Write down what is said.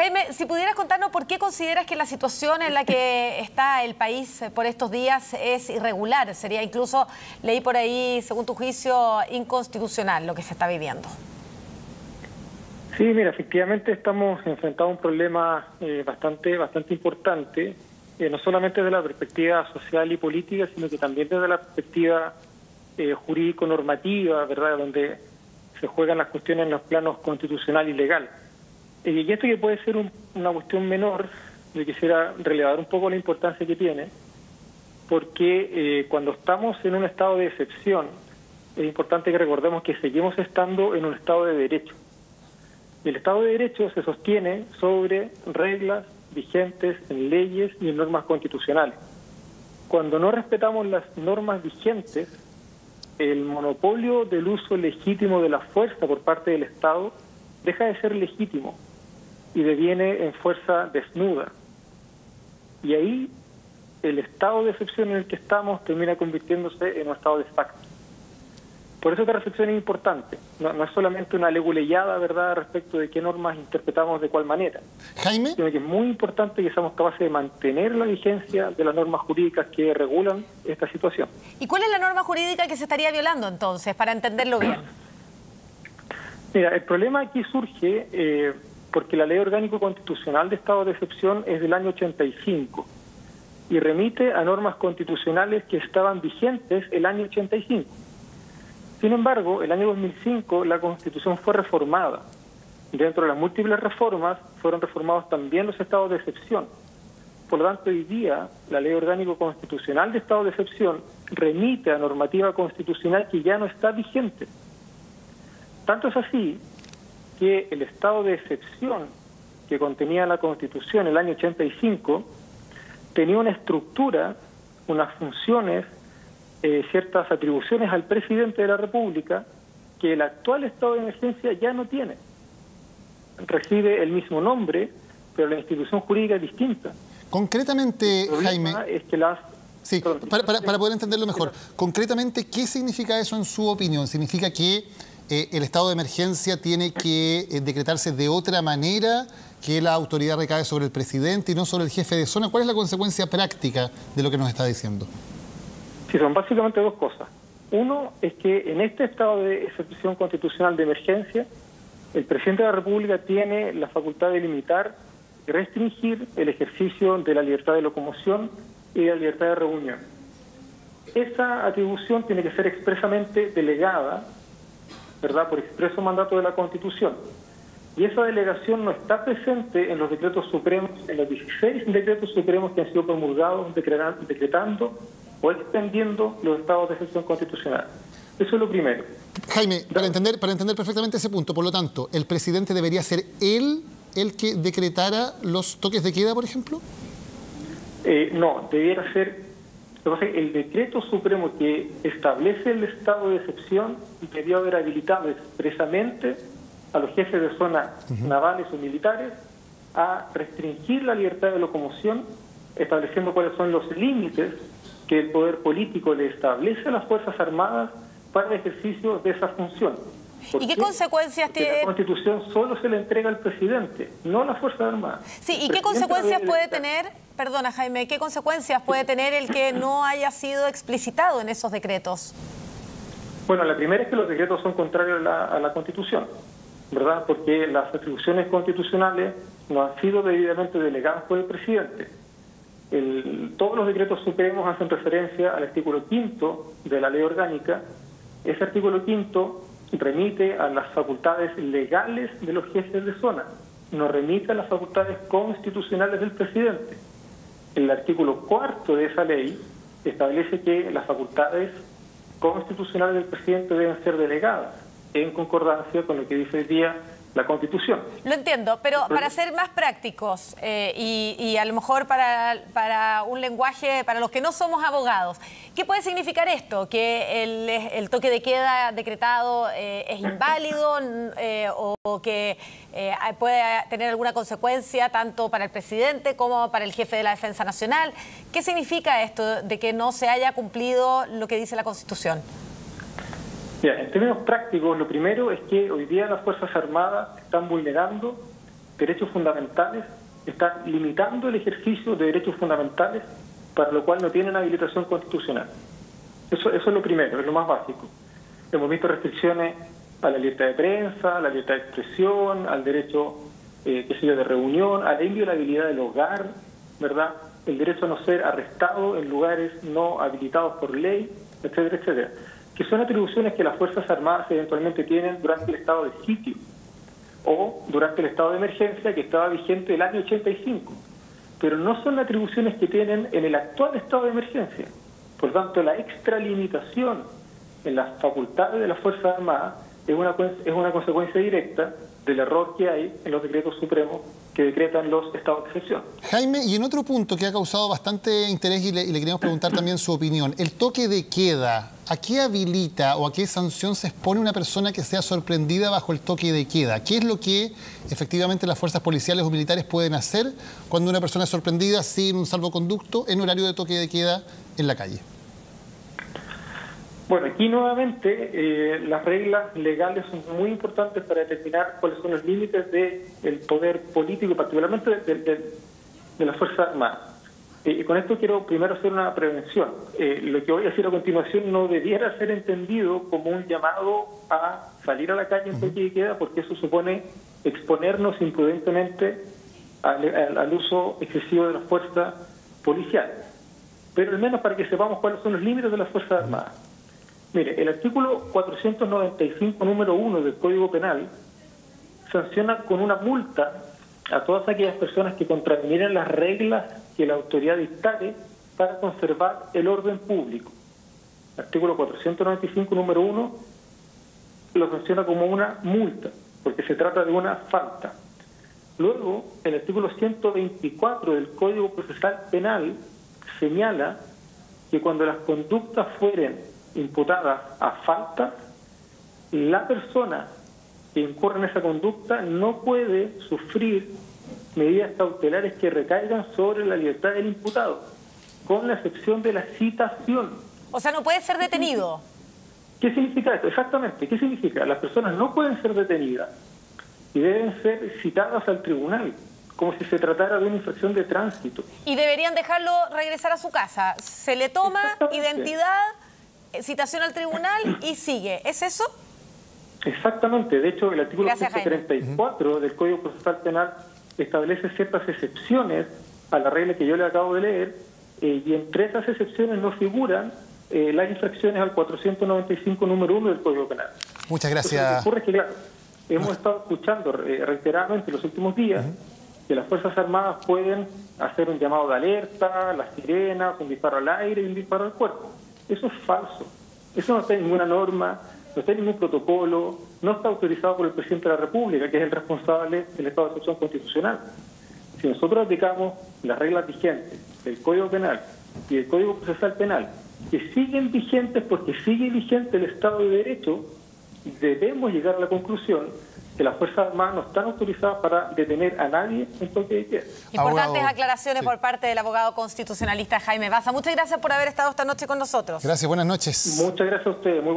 Jaime, si pudieras contarnos por qué consideras que la situación en la que está el país por estos días es irregular. Sería incluso, leí por ahí, según tu juicio, inconstitucional lo que se está viviendo. Sí, mira, efectivamente estamos enfrentados a un problema bastante importante, no solamente desde la perspectiva social y política, sino que también desde la perspectiva jurídico-normativa, ¿verdad?, donde se juegan las cuestiones en los planos constitucional y legal. Y esto que puede ser una cuestión menor, yo quisiera relevar un poco la importancia que tiene, porque cuando estamos en un estado de excepción, es importante que recordemos que seguimos estando en un estado de derecho. Y el Estado de Derecho se sostiene sobre reglas vigentes en leyes y en normas constitucionales. Cuando no respetamos las normas vigentes, el monopolio del uso legítimo de la fuerza por parte del Estado deja de ser legítimo y deviene en fuerza desnuda. Y ahí el estado de excepción en el que estamos termina convirtiéndose en un estado de facto. Por eso esta reflexión es importante. No es solamente una leguleyada, ¿verdad?, respecto de qué normas interpretamos de cuál manera. Jaime. Sino que es muy importante que seamos capaces de mantener la vigencia de las normas jurídicas que regulan esta situación. ¿Y cuál es la norma jurídica que se estaría violando entonces, para entenderlo bien? Mira, el problema aquí surge porque la Ley Orgánico Constitucional de Estado de Excepción es del año 85 y remite a normas constitucionales que estaban vigentes el año 85. Sin embargo, el año 2005 la Constitución fue reformada. Dentro de las múltiples reformas fueron reformados también los estados de excepción. Por lo tanto, hoy día la Ley Orgánico Constitucional de Estado de Excepción remite a normativa constitucional que ya no está vigente. Tanto es así que el estado de excepción que contenía la Constitución el año 85 tenía una estructura, unas funciones, ciertas atribuciones al presidente de la República que el actual estado de emergencia ya no tiene. Recibe el mismo nombre, pero la institución jurídica es distinta. Concretamente, Jaime, es que sí, para poder entenderlo mejor, concretamente, ¿qué significa eso en su opinión? ¿Significa que el estado de emergencia tiene que decretarse de otra manera, que la autoridad recae sobre el presidente y no sobre el jefe de zona? ¿Cuál es la consecuencia práctica de lo que nos está diciendo? Sí, son básicamente dos cosas. Uno es que en este estado de excepción constitucional de emergencia, el presidente de la República tiene la facultad de limitar y restringir el ejercicio de la libertad de locomoción y de la libertad de reunión. Esa atribución tiene que ser expresamente delegada, ¿verdad?, por expreso mandato de la Constitución. Y esa delegación no está presente en los decretos supremos, en los 16 decretos supremos que han sido promulgados decretando o extendiendo los estados de excepción constitucional. Eso es lo primero. Jaime, para entender perfectamente ese punto, por lo tanto, ¿el presidente debería ser él el que decretara los toques de queda, por ejemplo? No, debiera ser... El decreto supremo que establece el estado de excepción debió haber habilitado expresamente a los jefes de zona navales o militares a restringir la libertad de locomoción, estableciendo cuáles son los límites que el poder político le establece a las Fuerzas Armadas para el ejercicio de esa función. ¿Y qué consecuencias tiene? La Constitución solo se le entrega al presidente, no a las Fuerzas Armadas. Sí, ¿y qué consecuencias puede tener, perdona Jaime, qué consecuencias puede tener el que no haya sido explicitado en esos decretos? Bueno, la primera es que los decretos son contrarios a la Constitución, ¿verdad? Porque las atribuciones constitucionales no han sido debidamente delegadas por el presidente. Todos los decretos supremos hacen referencia al artículo 5 de la Ley Orgánica. Ese artículo 5 remite a las facultades legales de los jefes de zona, no remite a las facultades constitucionales del presidente. El artículo 4 de esa ley establece que las facultades constitucionales del presidente deben ser delegadas en concordancia con lo que dice hoy día la Constitución. Lo entiendo, pero para ser más prácticos y a lo mejor para un lenguaje, para los que no somos abogados, ¿qué puede significar esto? ¿Que el toque de queda decretado es inválido o que puede tener alguna consecuencia tanto para el presidente como para el jefe de la Defensa Nacional? ¿Qué significa esto de que no se haya cumplido lo que dice la Constitución? Bien, en términos prácticos, lo primero es que hoy día las Fuerzas Armadas están vulnerando derechos fundamentales, están limitando el ejercicio de derechos fundamentales para lo cual no tienen habilitación constitucional. Eso es lo primero, es lo más básico. Hemos visto restricciones a la libertad de prensa, a la libertad de expresión, al derecho de reunión, a la inviolabilidad del hogar, ¿verdad? El derecho a no ser arrestado en lugares no habilitados por ley, etcétera, etcétera. Que son atribuciones que las Fuerzas Armadas eventualmente tienen durante el estado de sitio o durante el estado de emergencia que estaba vigente el año 85. Pero no son atribuciones que tienen en el actual estado de emergencia. Por tanto, la extralimitación en las facultades de las Fuerzas Armadas es una consecuencia directa del error que hay en los decretos supremos que decretan los estados de excepción. Jaime, y en otro punto que ha causado bastante interés y le queremos preguntar también su opinión, el toque de queda, ¿a qué habilita o a qué sanción se expone una persona que sea sorprendida bajo el toque de queda? ¿Qué es lo que efectivamente las fuerzas policiales o militares pueden hacer cuando una persona es sorprendida sin un salvoconducto en horario de toque de queda en la calle? Bueno, aquí nuevamente las reglas legales son muy importantes para determinar cuáles son los límites del poder político, particularmente de las Fuerzas Armadas. Y con esto quiero primero hacer una prevención. Lo que voy a decir a continuación no debiera ser entendido como un llamado a salir a la calle en toque de queda, porque eso supone exponernos imprudentemente al uso excesivo de la fuerza policial. Pero al menos para que sepamos cuáles son los límites de las Fuerzas Armadas. Mire, el artículo 495, número 1 del Código Penal, sanciona con una multa a todas aquellas personas que contravinieran las reglas que la autoridad dictare para conservar el orden público. El artículo 495, número 1, lo sanciona como una multa, porque se trata de una falta. Luego, el artículo 124 del Código Procesal Penal señala que cuando las conductas fueren imputadas a falta, la persona que incurre en esa conducta no puede sufrir medidas cautelares que recaigan sobre la libertad del imputado, con la excepción de la citación. O sea, no puede ser detenido. ¿Qué significa esto? Exactamente, ¿qué significa? Las personas no pueden ser detenidas y deben ser citadas al tribunal, como si se tratara de una infracción de tránsito. Y deberían dejarlo regresar a su casa. Se le toma identidad, citación al tribunal y sigue. ¿Es eso? Exactamente. De hecho, el artículo 134 del Código Procesal Penal establece ciertas excepciones a la regla que yo le acabo de leer, y entre esas excepciones no figuran las infracciones al 495, número 1 del Código Penal. Muchas gracias. Entonces, lo que ocurre es que, claro, hemos estado escuchando reiteradamente en los últimos días que las Fuerzas Armadas pueden hacer un llamado de alerta, las sirenas, un disparo al aire y un disparo al cuerpo. Eso es falso. Eso no está en ninguna norma, no está en ningún protocolo, no está autorizado por el presidente de la República, que es el responsable del estado de excepción constitucional. Si nosotros aplicamos las reglas vigentes del Código Penal y del Código Procesal Penal, que siguen vigentes porque sigue vigente el Estado de Derecho, debemos llegar a la conclusión que las Fuerzas Armadas no están autorizadas para detener a nadie en toque de queda. Importantes aclaraciones por parte del abogado constitucionalista Jaime Baza. Muchas gracias por haber estado esta noche con nosotros. Gracias, buenas noches. Muchas gracias a ustedes. Muy